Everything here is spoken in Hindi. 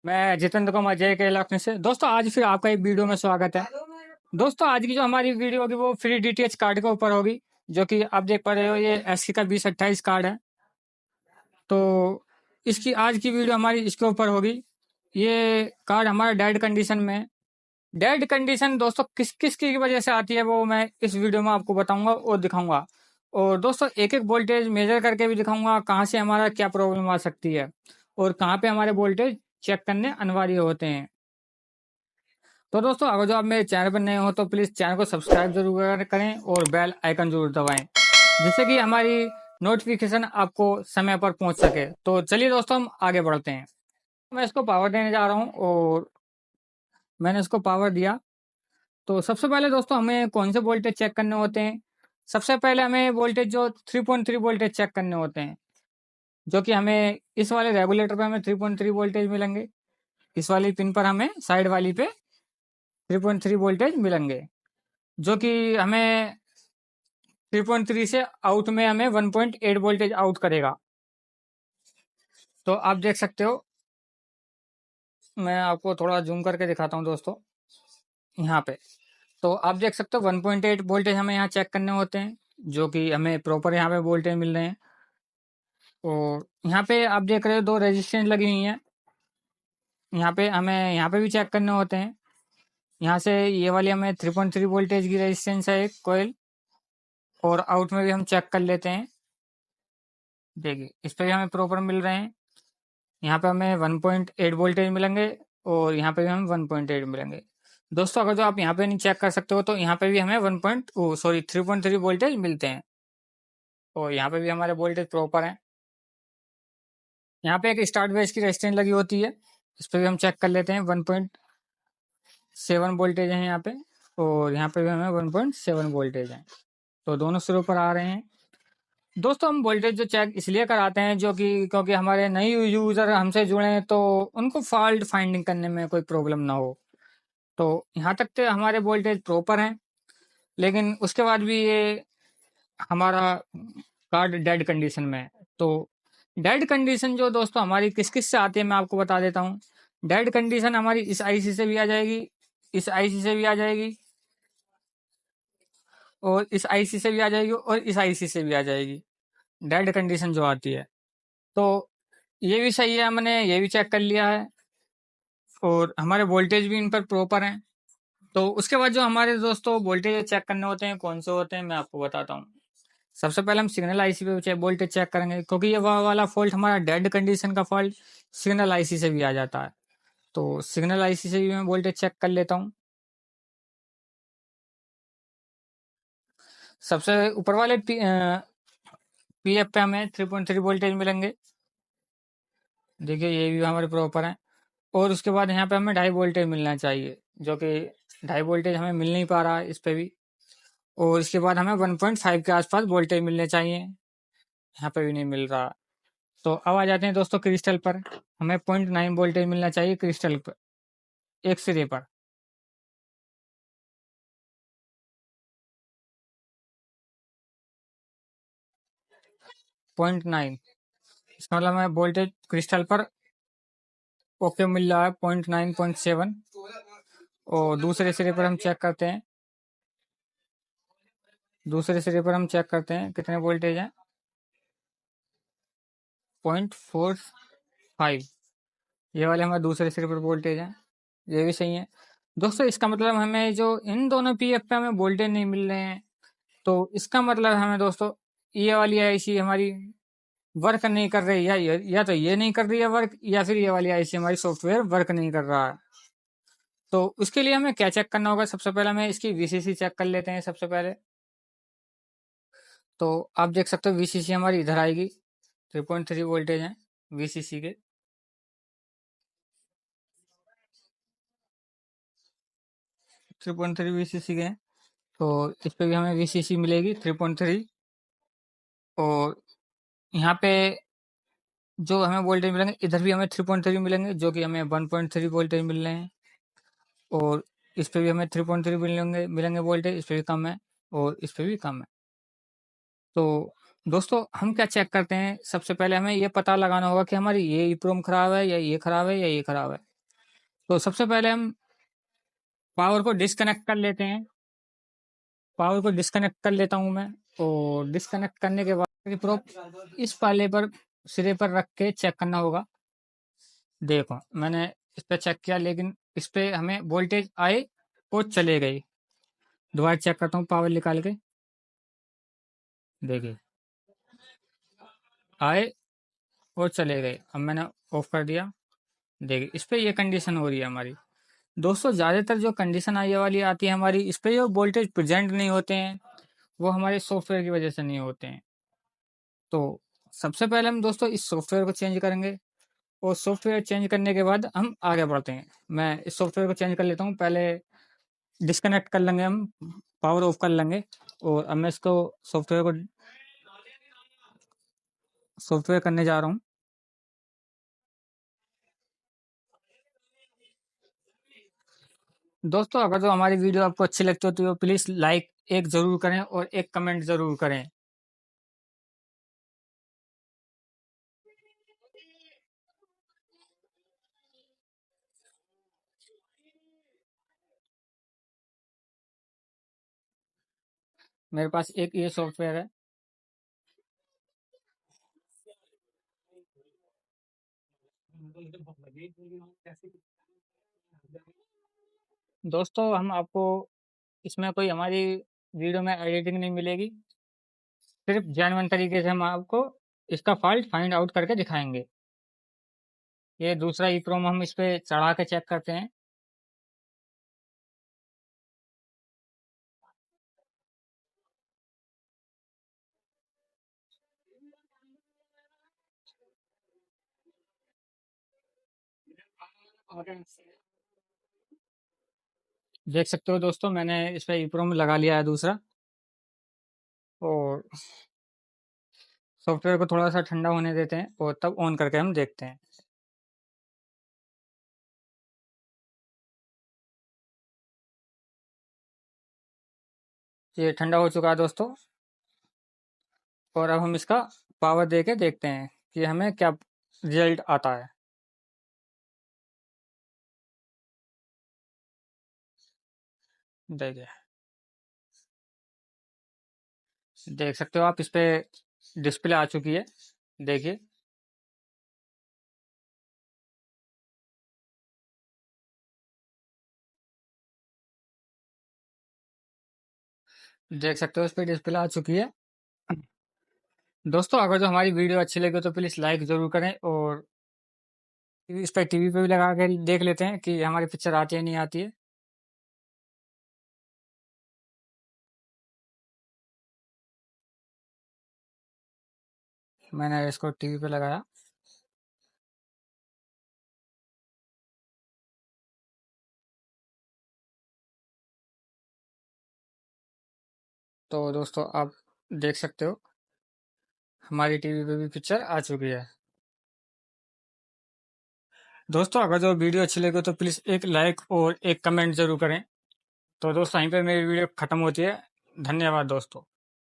मैं जितेंद्र कुमार जय के लखनऊ से। दोस्तों आज फिर आपका एक वीडियो में स्वागत है। दोस्तों आज की जो हमारी वीडियो होगी वो फ्री डीटीएच कार्ड के ऊपर होगी, जो कि आप देख पा रहे हो ये एससी का 2028 कार्ड है। तो इसकी आज की वीडियो हमारी इसके ऊपर होगी। ये कार्ड हमारा डेड कंडीशन में है। डेड कंडीशन दोस्तों किस किस की वजह से आती है वो मैं इस वीडियो में आपको बताऊंगा और दिखाऊंगा। और दोस्तों एक एक वोल्टेज मेजर करके भी दिखाऊंगा कहाँ से हमारा क्या प्रॉब्लम आ सकती है और कहाँ पे हमारे वोल्टेज चेक करने अनिवार्य होते हैं। तो दोस्तों अगर जो आप मेरे चैनल पर नए हो तो प्लीज़ चैनल को सब्सक्राइब जरूर करें और बेल आइकन जरूर दबाएं, जिससे कि हमारी नोटिफिकेशन आपको समय पर पहुंच सके। तो चलिए दोस्तों हम आगे बढ़ते हैं। मैं इसको पावर देने जा रहा हूं और मैंने इसको पावर दिया। तो सबसे पहले दोस्तों हमें कौन से वोल्टेज चेक करने होते हैं। सबसे पहले हमें वोल्टेज जो 3.3 वोल्टेज चेक करने होते हैं, जो कि हमें इस वाले रेगुलेटर पे हमें 3.3 वोल्टेज मिलेंगे। इस वाली पिन पर हमें साइड वाली पे 3.3 वोल्टेज मिलेंगे, जो कि हमें 3.3 से आउट में हमें 1.8 वोल्टेज आउट करेगा। तो आप देख सकते हो, मैं आपको थोड़ा जूम करके दिखाता हूँ दोस्तों यहाँ पे। तो आप देख सकते हो 1.8 वोल्टेज हमें यहाँ चेक करने होते हैं, जो कि हमें प्रॉपर यहाँ पे वोल्टेज मिल रहे हैं। और यहाँ पे आप देख रहे हो दो रेजिस्टेंस लगी हुई हैं। यहाँ पे हमें यहाँ पे भी चेक करने होते हैं। यहाँ से ये वाली हमें 3.3 वोल्टेज की रेजिस्टेंस है एक कोयल, और आउट में भी हम चेक कर लेते हैं। देखिए इस पे भी हमें प्रॉपर मिल रहे हैं। यहाँ पे हमें 1.8 वोल्टेज मिलेंगे और यहाँ पे भी हमें 1.8 मिलेंगे। दोस्तों अगर जो आप यहाँ पे नहीं चेक कर सकते हो तो यहाँ पे भी हमें 3.3 वोल्टेज मिलते हैं और यहाँ पे भी हमारे वोल्टेज प्रॉपर हैं। यहाँ पे एक स्टार्ट बेस की रेजिस्टेंस लगी होती है, इस पे भी हम चेक कर लेते हैं। 1.7 वोल्टेज है यहाँ पे, और यहाँ पे भी हमें 1.7 वोल्टेज है। तो दोनों सिरों पर आ रहे हैं। दोस्तों हम वोल्टेज जो चेक इसलिए कराते हैं जो कि क्योंकि हमारे नए यूजर हमसे जुड़े हैं तो उनको फॉल्ट फाइंडिंग करने में कोई प्रॉब्लम ना हो। तो यहाँ तक तो हमारे वोल्टेज प्रॉपर हैं, लेकिन उसके बाद भी ये हमारा कार्ड डेड कंडीशन में है। तो डेड कंडीशन जो दोस्तों हमारी किस किस से आती है मैं आपको बता देता हूँ। डेड कंडीशन हमारी इस आईसी से भी आ जाएगी, इस आईसी से भी आ जाएगी, और इस आईसी से भी आ जाएगी, और इस आईसी से भी आ जाएगी। डेड कंडीशन जो आती है तो ये भी सही है, हमने ये भी चेक कर लिया है और हमारे वोल्टेज भी इन पर प्रॉपर हैं। तो उसके बाद जो हमारे दोस्तों वोल्टेज चेक करने होते हैं कौन से होते हैं मैं आपको बताता हूँ। सबसे पहले हम सिग्नल आईसी पे वोल्टेज चेक करेंगे, क्योंकि ये वह वाला फॉल्ट हमारा डेड कंडीशन का फॉल्ट सिग्नल आईसी से भी आ जाता है। तो सिग्नल आईसी से भी मैं वोल्टेज चेक कर लेता हूँ। सबसे ऊपर वाले पीएफ पे हमें 3.3 वोल्टेज मिलेंगे। देखिए ये भी हमारे प्रॉपर है। और उसके बाद यहाँ पे हमें 2.5 वोल्टेज मिलना चाहिए, जो कि 2.5 वोल्टेज हमें मिल नहीं पा रहा है इस पे भी। और इसके बाद हमें 1.5 के आसपास वोल्टेज मिलने चाहिए, यहाँ पे भी नहीं मिल रहा। तो अब आ जाते हैं दोस्तों क्रिस्टल पर। हमें 0.9 वोल्टेज मिलना चाहिए क्रिस्टल पर, एक सिरे पर। 0.9 इसका मतलब हमें वोल्टेज क्रिस्टल पर ओके मिल रहा है 0.9 0.7। और दूसरे सिरे पर हम चेक करते हैं, दूसरे सिरे पर हम चेक करते हैं कितने वोल्टेज हैं। 0.45 ये वाले हमारे दूसरे सिरे पर वोल्टेज हैं, ये भी सही है। दोस्तों इसका मतलब हमें जो इन दोनों पीएफ पे हमें वोल्टेज नहीं मिल रहे हैं, तो इसका मतलब हमें दोस्तों ये वाली आईसी हमारी वर्क नहीं कर रही है, या तो ये नहीं कर रही है वर्क, या फिर ये वाली आईसी हमारी सॉफ्टवेयर वर्क नहीं कर रहा है। तो उसके लिए हमें क्या चेक करना होगा। सबसे पहले हमें इसकी वीसीसी चेक कर लेते हैं सबसे पहले। तो आप देख सकते हो वीसीसी हमारी इधर आएगी, 3.3 वोल्टेज है वीसीसी के। 3.3 वीसीसी के हैं, तो इस पे भी हमें वीसीसी मिलेगी 3.3। और यहाँ पे जो हमें वोल्टेज मिलेंगे इधर भी हमें 3.3 मिलेंगे, जो कि हमें 1.3 वोल्टेज मिल रहे हैं। और इस पे भी हमें 3.3 मिलेंगे मिलेंगे वोल्टेज, इस पे भी कम है और इस पे भी कम है। तो दोस्तों हम क्या चेक करते हैं, सबसे पहले हमें ये पता लगाना होगा कि हमारी ये ईप्रोम खराब है या ये खराब है या ये खराब है। तो सबसे पहले हम पावर को डिस्कनेक्ट कर लेते हैं। पावर को डिस्कनेक्ट कर लेता हूँ मैं, और डिस्कनेक्ट करने के बाद प्रो इस पाले पर सिरे पर रख के चेक करना होगा। देखो मैंने इस पे चेक किया, लेकिन इस पे हमें वोल्टेज आए और चले गई। दोबारा चेक करता हूँ पावर निकाल के। देखिए आए और चले गए। अब मैंने ऑफ कर दिया। देखिए इस पे ये कंडीशन हो रही है हमारी। दोस्तों ज़्यादातर जो कंडीशन आई वाली आती है हमारी, इस पे जो वोल्टेज प्रेजेंट नहीं होते हैं वो हमारे सॉफ्टवेयर की वजह से नहीं होते हैं। तो सबसे पहले हम दोस्तों इस सॉफ्टवेयर को चेंज करेंगे, और सॉफ्टवेयर चेंज करने के बाद हम आगे बढ़ते हैं। मैं इस सॉफ्टवेयर को चेंज कर लेता हूँ। पहले डिस्कनेक्ट कर लेंगे हम, पावर ऑफ कर लेंगे, और अब मैं इसको सॉफ्टवेयर करने जा रहा हूँ। दोस्तों अगर जो हमारी वीडियो आपको अच्छी लगती हो तो प्लीज़ लाइक एक ज़रूर करें और एक कमेंट ज़रूर करें। मेरे पास एक ये सॉफ्टवेयर है। दोस्तों हम आपको इसमें कोई हमारी वीडियो में एडिटिंग नहीं मिलेगी। सिर्फ जेन्युइन तरीके से हम आपको इसका फॉल्ट फाइंड आउट करके दिखाएंगे। ये दूसरा EEPROM हम इस पे चढ़ा के चेक करते हैं। देख सकते हो दोस्तों, मैंने इस पे EEPROM लगा लिया है दूसरा, और सॉफ्टवेयर को थोड़ा सा ठंडा होने देते हैं और तब ऑन करके हम देखते हैं। ये ठंडा हो चुका है दोस्तों, और अब हम इसका पावर दे के देखते हैं कि हमें क्या रिजल्ट आता है। देखिए, देख सकते हो आप, इस पे डिस्प्ले आ चुकी है। देखिए देख सकते हो इस पे डिस्प्ले आ चुकी है। दोस्तों अगर जो हमारी वीडियो अच्छी लगी तो प्लीज़ लाइक ज़रूर करें, और इस पर टीवी पे भी लगा के देख लेते हैं कि हमारी पिक्चर आती है नहीं आती है। मैंने इसको टीवी पे लगाया। तो दोस्तों आप देख सकते हो हमारी टीवी पे भी पिक्चर आ चुकी है। दोस्तों अगर जो वीडियो अच्छी लगे तो प्लीज़ एक लाइक और एक कमेंट ज़रूर करें। तो दोस्तों यहीं पे मेरी वीडियो ख़त्म होती है। धन्यवाद दोस्तों।